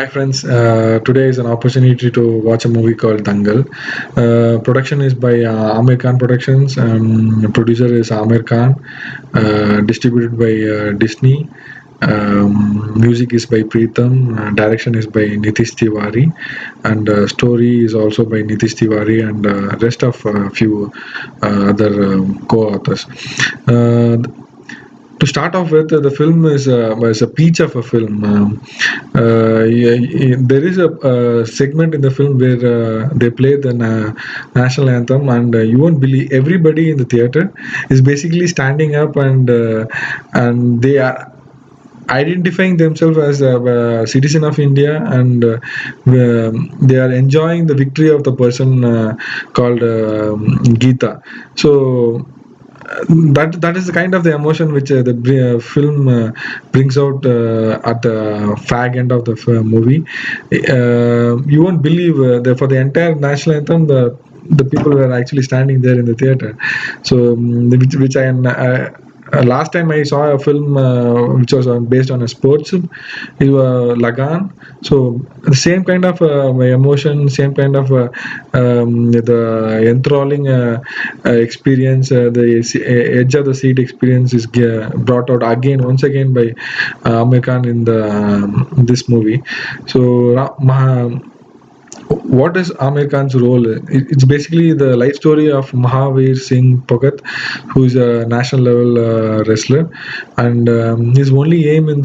Hi friends, today is an opportunity to watch a movie called Dangal. Production is by Amir Khan Productions. Producer is Amir Khan. Distributed by Disney. Music is by Preetham. Direction is by Nitish Tiwari, and story is also by Nitish Tiwari and rest of few other co-authors. Uh, to start off with, the film is a peach of a film. There is a segment in the film where they play the national anthem, and you won't believe everybody in the theater is basically standing up and they are identifying themselves as a citizen of India, and they are enjoying the victory of the person called Geeta. So that is the kind of the emotion which film brings out at the fag end of the movie. You won't believe that for the entire national anthem, the people were actually standing there in the theater. So which last time I saw a film which was based on a sports, it was Lagan. So the same kind of emotion, same kind of the enthralling experience, edge of the seat experience is brought out again, once again by Amir Khan in the this movie. So what is Amir Khan's role? It's basically the life story of Mahavir Singh Bhagat, who is a national level wrestler, and his only aim in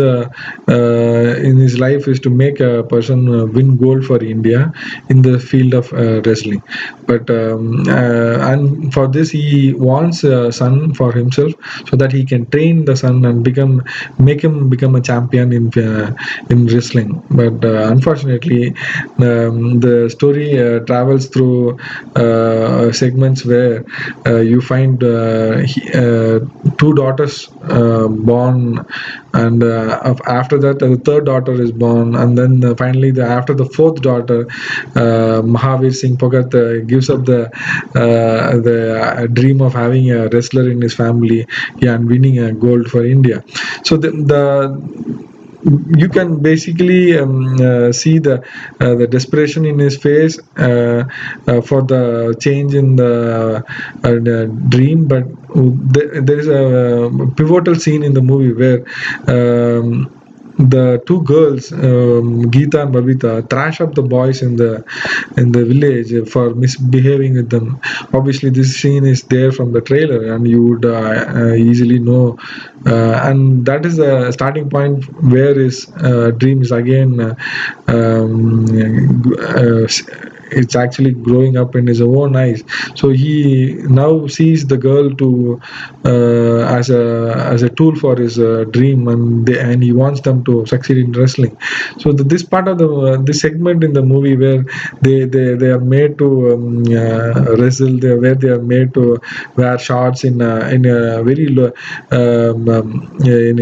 his life is to make a person win gold for India in the field of wrestling. But and for this he wants a son for himself so that he can train the son and make him become a champion in wrestling. But unfortunately, the story travels through segments where you find two daughters born, and after that the third daughter is born, and then finally after the fourth daughter, Mahavir Singh Bhagat gives up the dream of having a wrestler in his family, yeah, and winning a gold for India. So the you can basically see the desperation in his face for the change in the dream. But there is a pivotal scene in the movie where the two girls, Geeta and Babita, trash up the boys in the village for misbehaving with them. Obviously, this scene is there from the trailer, and you would easily know. And that is the starting point where his dream is again. It's actually growing up in his own eyes. So he now sees the girl to as a tool for his dream, and he wants them to succeed in wrestling. So this part of the this segment in the movie where they are made to wrestle, where they are made to wear shorts in a very low, in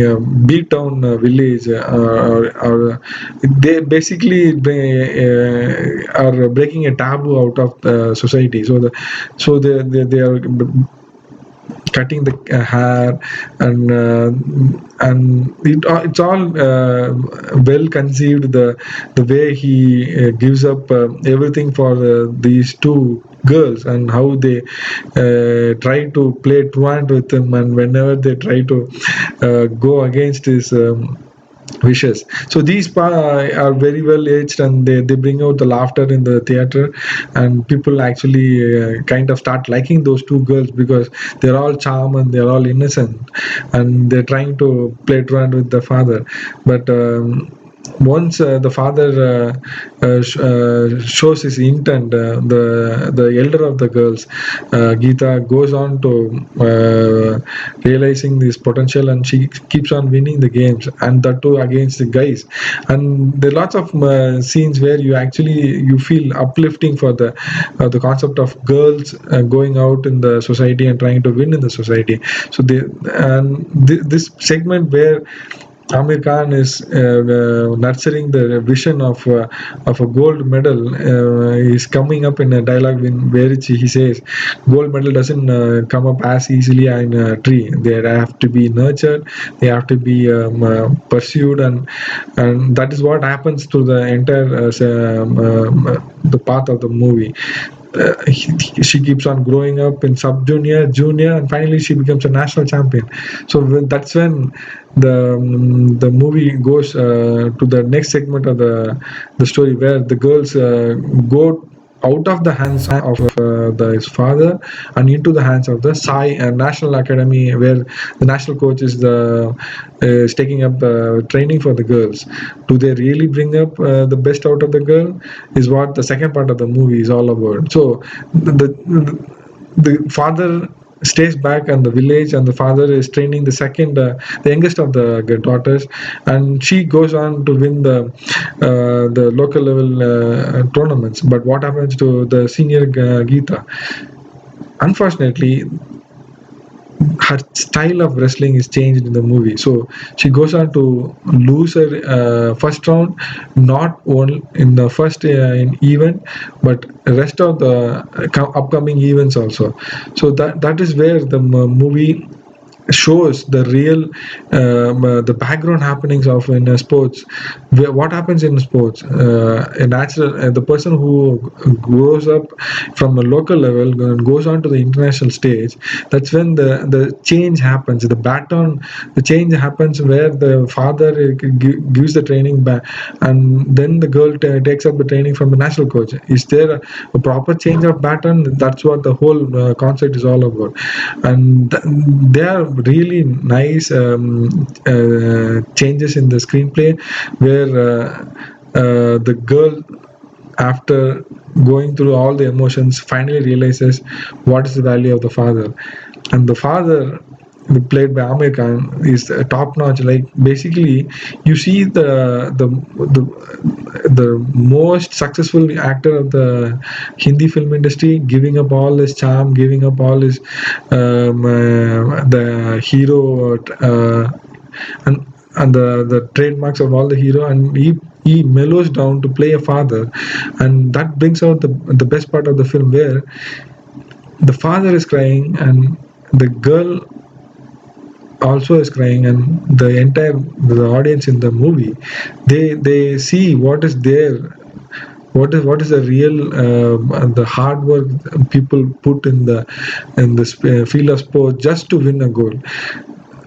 a big town village, or they basically are breaking a taboo out of the society. So they are cutting the hair, and it's all well conceived, the way he gives up everything for these two girls, and how they try to play truant with him, and whenever they try to go against his wishes. So these are very well aged, and they bring out the laughter in the theater, and people actually kind of start liking those two girls because they're all charm and they're all innocent, and they're trying to play truant with the father. But once the father shows his intent, the elder of the girls, Geeta, goes on to realizing this potential, and she keeps on winning the games, and that too against the guys. And there are lots of scenes where you feel uplifting for the concept of girls going out in the society and trying to win in the society. So this segment where Amir Khan is nurturing the vision of a gold medal. Is coming up in a dialogue where he says, "Gold medal doesn't come up as easily in a tree. They have to be nurtured. They have to be pursued, and that is what happens to the entire the path of the movie. She keeps on growing up in sub junior, junior, and finally she becomes a national champion. So that's when the movie goes to the next segment of the story, where the girls go out of the hands of his father and into the hands of the Sai National Academy, where the national coach is taking up the training for the girls. Do they really bring up the best out of the girl? Is what the second part of the movie is all about. So the father stays back in the village, and the father is training the youngest of the daughters, and she goes on to win the local level tournaments. But what happens to the senior Geeta? Unfortunately, her style of wrestling is changed in the movie. So she goes on to lose her first round, not only in the first in event, but rest of the upcoming events also. So that is where the movie shows the real the background happenings of in sports. What happens in sports, a natural the person who grows up from a local level and goes on to the international stage. That's when the change happens, the change happens, where the father gives the training back, and then the girl takes up the training from the national coach. Is there a proper change of pattern? That's what the whole concept is all about. And they are really nice changes in the screenplay, where the girl, after going through all the emotions, finally realizes what is the value of the father. And the father, played by Amir Khan, is top notch. Like, basically, you see the most successful actor of the Hindi film industry giving up all his charm, giving up all his the hero and the trademarks of all the hero, and he mellows down to play a father, and that brings out the best part of the film, where the father is crying and the girl also is crying, and the audience in the movie, they see what is there, what is the real the hard work people put in this field of sport just to win a goal.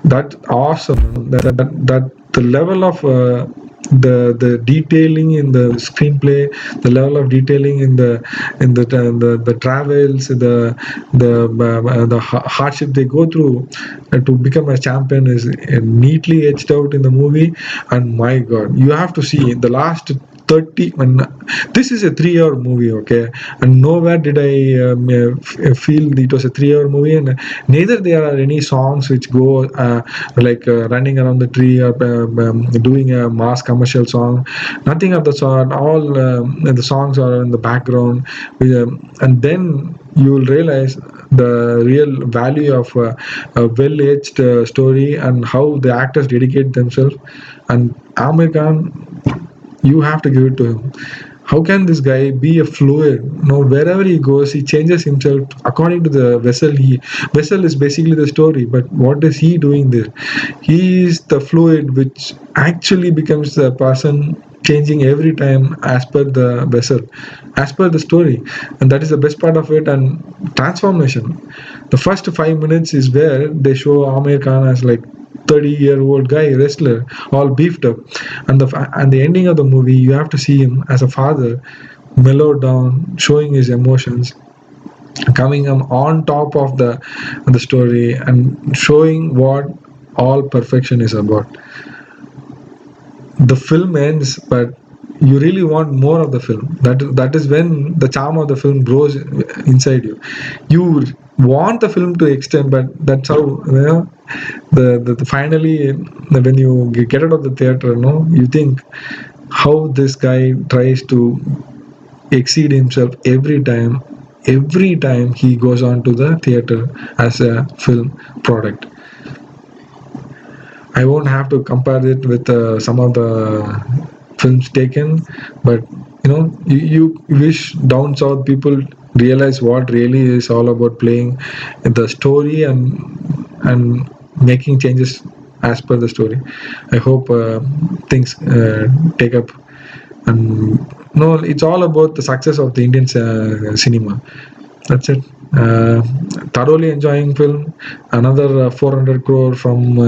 That's awesome. That the level of the detailing in the screenplay, the level of detailing in the travels, the hardship they go through to become a champion is neatly etched out in the movie. And my God, you have to see the last 30 when this is a 3 hour movie, okay, and nowhere did I feel it was a 3 hour movie, and neither there are any songs which go like running around the tree or doing a mass commercial song, nothing of the sort. All the songs are in the background, and then you will realize the real value of a well-edged story and how the actors dedicate themselves. And Amir Khan, you have to give it to him. How can this guy be a fluid? No, wherever he goes, he changes himself according to the vessel. Vessel is basically the story, but what is he doing there? He is the fluid which actually becomes the person, changing every time as per the vessel, as per the story, and that is the best part of it. And transformation. The first 5 minutes is where they show Amir Khan as like 30-year-old guy wrestler, all beefed up, and the ending of the movie, you have to see him as a father, mellowed down, showing his emotions, coming on top of the story, and showing what all perfection is about. The film ends, but you really want more of the film. That is when the charm of the film grows inside you. You want the film to extend, but that's how, the finally, when you get out of the theater, you think how this guy tries to exceed himself every time he goes on to the theater as a film product. I won't have to compare it with some of the films taken, but you wish down south people realize what really is all about playing the story and making changes as per the story. I hope things take up, and no, it's all about the success of the Indian cinema. That's it. Thoroughly enjoying film. Another 400 crore from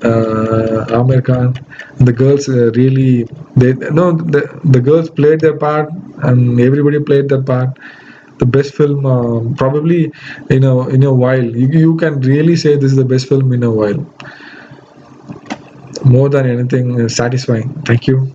Amir Khan. The girls really, they no the girls played their part, and everybody played their part. The best film, probably in a while. You can really say this is the best film in a while. More than anything, satisfying. Thank you.